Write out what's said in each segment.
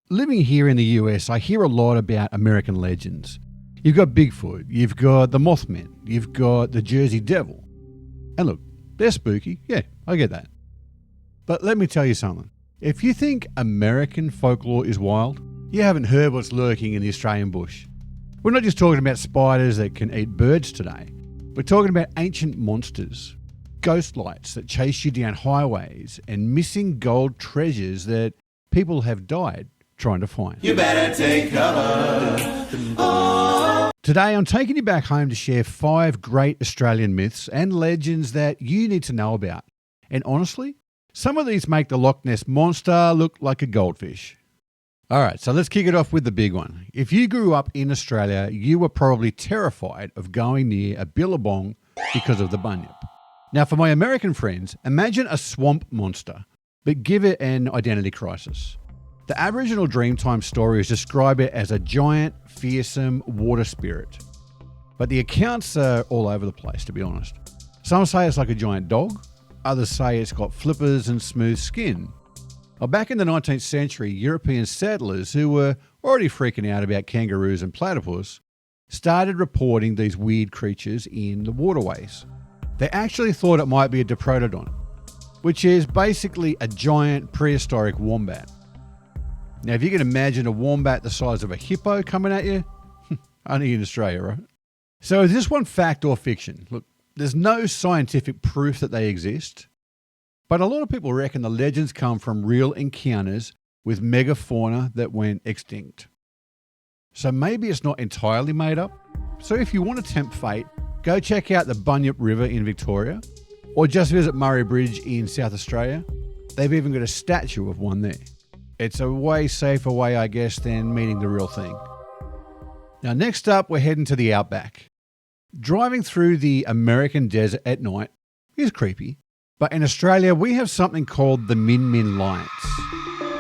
Living here in the US, I hear a lot about American legends. You've got Bigfoot, you've got the Mothman, you've got the Jersey Devil. And look, they're spooky. Yeah, I get that. But let me tell you something. If you think American folklore is wild, you haven't heard what's lurking in the Australian bush. We're not just talking about spiders that can eat birds today. We're talking about ancient monsters, ghost lights that chase you down highways, and missing gold treasures that people have died trying to find. You better take cover. Oh. Today I'm taking you back home to share 5 great Australian myths and legends that you need to know about. And honestly, some of these make the Loch Ness Monster look like a goldfish. Alright, so let's kick it off with the big one. If you grew up in Australia, you were probably terrified of going near a billabong because of the bunyip. Now for my American friends, imagine a swamp monster, but give it an identity crisis. The Aboriginal Dreamtime stories describe it as a giant, fearsome water spirit. But the accounts are all over the place, to be honest. Some say it's like a giant dog, others say it's got flippers and smooth skin. Well, back in the 19th century, European settlers who were already freaking out about kangaroos and platypus started reporting these weird creatures in the waterways. They actually thought it might be a diprotodon, which is basically a giant prehistoric wombat. Now, if you can imagine a wombat the size of a hippo coming at you, only in Australia, right? So is this one fact or fiction? Look, there's no scientific proof that they exist, but a lot of people reckon the legends come from real encounters with megafauna that went extinct. So maybe it's not entirely made up. So if you want to tempt fate, go check out the Bunyip River in Victoria, or just visit Murray Bridge in South Australia. They've even got a statue of one there. It's a way safer way, I guess, than meeting the real thing. Now, next up, we're heading to the Outback. Driving through the American desert at night is creepy, but in Australia, we have something called the Min Min lights.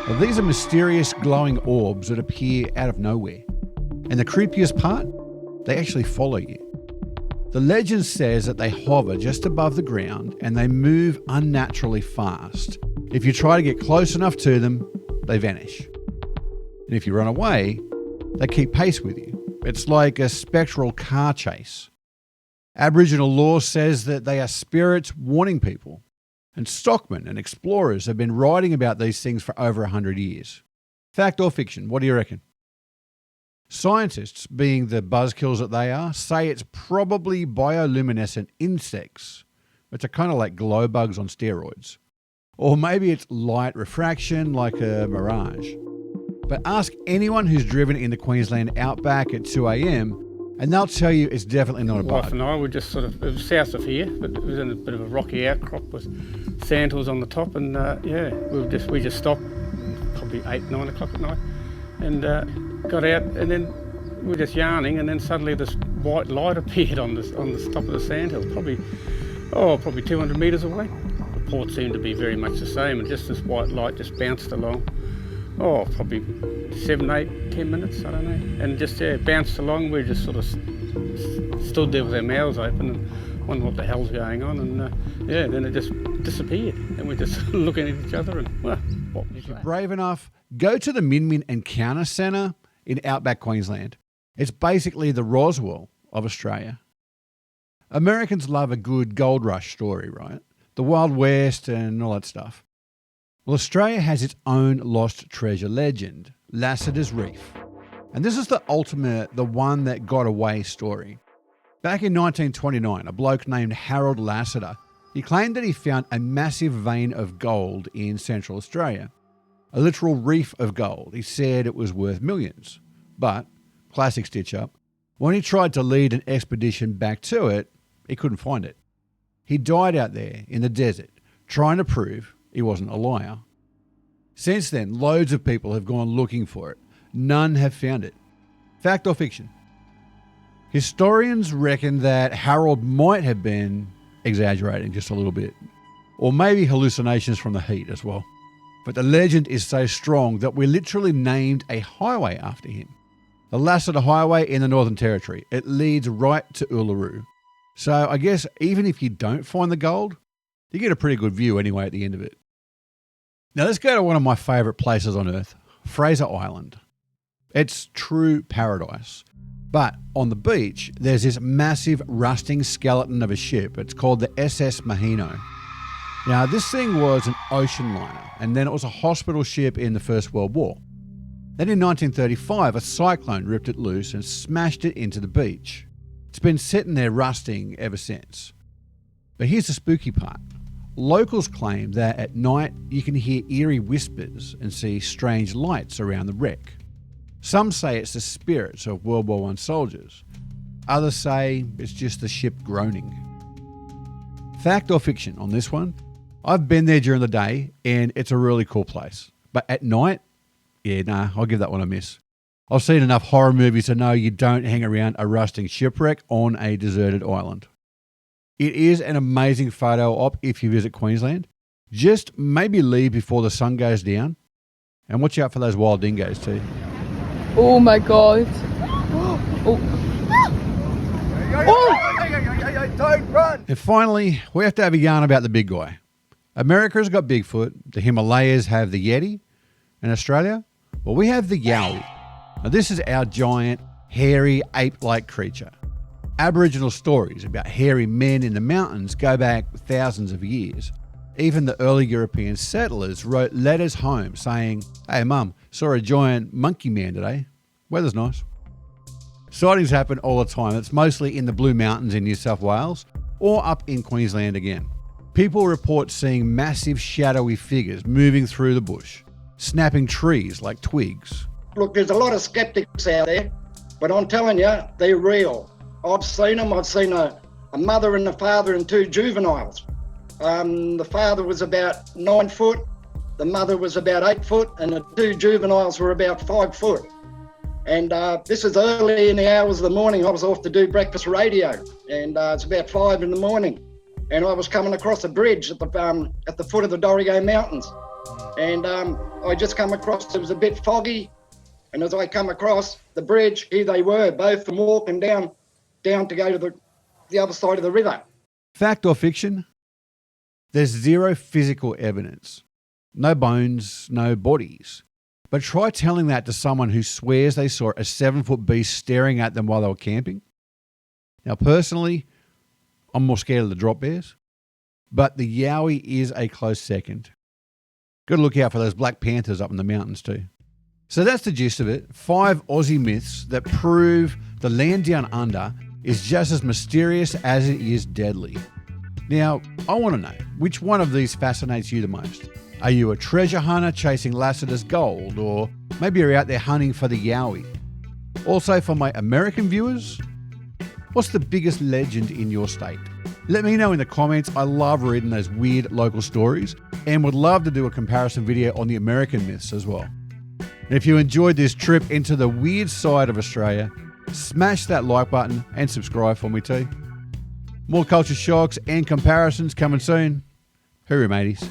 Now, these are mysterious glowing orbs that appear out of nowhere. And the creepiest part, they actually follow you. The legend says that they hover just above the ground and they move unnaturally fast. If you try to get close enough to them, they vanish. And if you run away, they keep pace with you. It's like a spectral car chase. Aboriginal lore says that they are spirits warning people, and stockmen and explorers have been writing about these things for over 100 years. Fact or fiction, what do you reckon? Scientists, being the buzzkills that they are, say it's probably bioluminescent insects, which are kind of like glow bugs on steroids. Or maybe it's light refraction like a mirage. But ask anyone who's driven in the Queensland Outback at 2 a.m. and they'll tell you it's definitely not a bug. Wife and I were just it was south of here, but it was in a bit of a rocky outcrop with sandhills on the top, and we just stopped probably 8, 9 o'clock at night, and got out, and then we were just yarning, and then suddenly this white light appeared on the top of the sandhill, probably 200 metres away. The port seemed to be very much the same, and just this white light just bounced along. Probably 7, 8, 10 minutes, I don't know. And just, bounced along. We just sort of stood there with our mouths open and wondered what the hell's going on. And, then it just disappeared. And we're just looking at each other and, well, what was that? Brave enough, go to the Min Min Encounter Centre in Outback, Queensland. It's basically the Roswell of Australia. Americans love a good gold rush story, right? The Wild West and all that stuff. Well, Australia has its own lost treasure legend, Lasseter's Reef. And this is the ultimate, the one that got away story. Back in 1929, a bloke named Harold Lasseter, he claimed that he found a massive vein of gold in Central Australia. A literal reef of gold. He said it was worth millions. But, classic stitch up, when he tried to lead an expedition back to it, he couldn't find it. He died out there in the desert, trying to prove he wasn't a liar. Since then, loads of people have gone looking for it. None have found it. Fact or fiction? Historians reckon that Harold might have been exaggerating just a little bit. Or maybe hallucinations from the heat as well. But the legend is so strong that we literally named a highway after him. The Lasseter Highway in the Northern Territory. It leads right to Uluru. So I guess even if you don't find the gold, you get a pretty good view anyway at the end of it. Now let's go to one of my favourite places on earth, Fraser Island. It's true paradise. But on the beach, there's this massive rusting skeleton of a ship. It's called the SS Maheno. Now, this thing was an ocean liner, and then it was a hospital ship in the First World War. Then in 1935, a cyclone ripped it loose and smashed it into the beach. It's been sitting there rusting ever since. But here's the spooky part. Locals claim that at night you can hear eerie whispers and see strange lights around the wreck. Some say it's the spirits of World War I soldiers. Others say it's just the ship groaning. Fact or fiction on this one? I've been there during the day and it's a really cool place. But at night, I'll give that one a miss. I've seen enough horror movies to know you don't hang around a rusting shipwreck on a deserted island. It is an amazing photo op if you visit Queensland. Just maybe leave before the sun goes down. And watch out for those wild dingoes too. Oh my God. Oh. Don't run! And finally, we have to have a yarn about the big guy. America's got Bigfoot, the Himalayas have the Yeti, and Australia, well, we have the Yowie. Now this is our giant, hairy, ape-like creature. Aboriginal stories about hairy men in the mountains go back thousands of years. Even the early European settlers wrote letters home saying, "Hey mum, saw a giant monkey man today. Weather's nice." Sightings happen all the time. It's mostly in the Blue Mountains in New South Wales or up in Queensland again. People report seeing massive shadowy figures moving through the bush, snapping trees like twigs. Look, there's a lot of skeptics out there, but I'm telling you, they're real. I've seen them. I've seen a mother and a father and two juveniles. The father was about 9 foot, the mother was about 8 foot, and the two juveniles were about 5 foot. And this is early in the hours of the morning. I was off to do breakfast radio, and it's about 5 in the morning. And I was coming across a bridge at the foot of the Dorrigo Mountains. And I just come across, it was a bit foggy. And as I come across the bridge, here they were, both of them walking down to go to the other side of the river. Fact or fiction? There's zero physical evidence. No bones, no bodies. But try telling that to someone who swears they saw a 7-foot beast staring at them while they were camping. Now, personally, I'm more scared of the drop bears, but the Yowie is a close second. Got to look out for those black panthers up in the mountains too. So that's the gist of it. 5 Aussie myths that prove the land down under is just as mysterious as it is deadly. Now, I want to know, which one of these fascinates you the most? Are you a treasure hunter chasing Lasseter's gold, or maybe you're out there hunting for the Yowie? Also, for my American viewers, what's the biggest legend in your state? Let me know in the comments. I love reading those weird local stories and would love to do a comparison video on the American myths as well. And if you enjoyed this trip into the weird side of Australia, smash that like button and subscribe for me too. More culture shocks and comparisons coming soon. Hooroo, mateys.